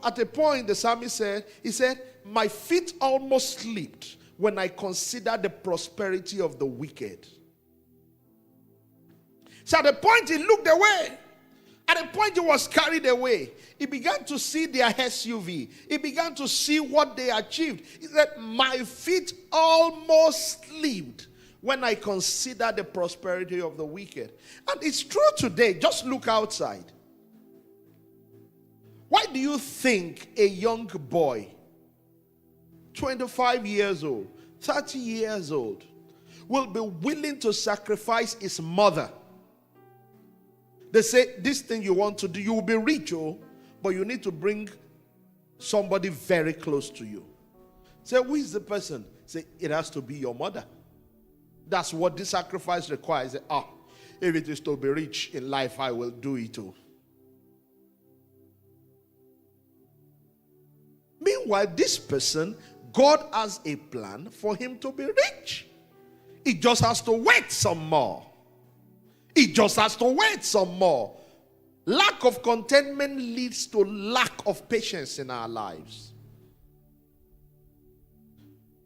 at a point the psalmist said, my feet almost slipped when I consider the prosperity of the wicked. So at the point he looked away. At the point he was carried away. He began to see their SUV. He began to see what they achieved. He said, my feet almost slipped when I consider the prosperity of the wicked. And it's true today. Just look outside. Why do you think a young boy, 25 years old, 30 years old, will be willing to sacrifice his mother? They say, this thing you want to do, you will be rich, but you need to bring somebody very close to you. Say, who is the person? Say, it has to be your mother. That's what this sacrifice requires. Say, if it is to be rich in life, I will do it too. Meanwhile, this person, God has a plan for him to be rich. He just has to wait some more. He just has to wait some more. Lack of contentment leads to lack of patience in our lives.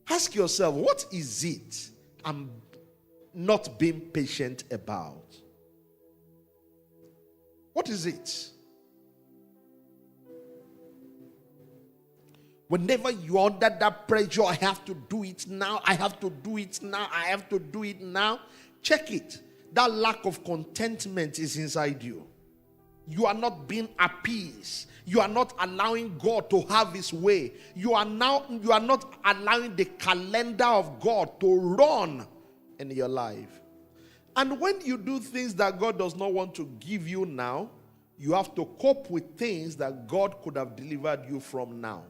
Ask yourself, what is it I'm not being patient about? What is it? Whenever you're under that pressure, I have to do it now, I have to do it now, I have to do it now, check it. That lack of contentment is inside you. You are not being appeased. You are not allowing God to have his way. You are not allowing the calendar of God to run in your life. And when you do things that God does not want to give you now, you have to cope with things that God could have delivered you from now.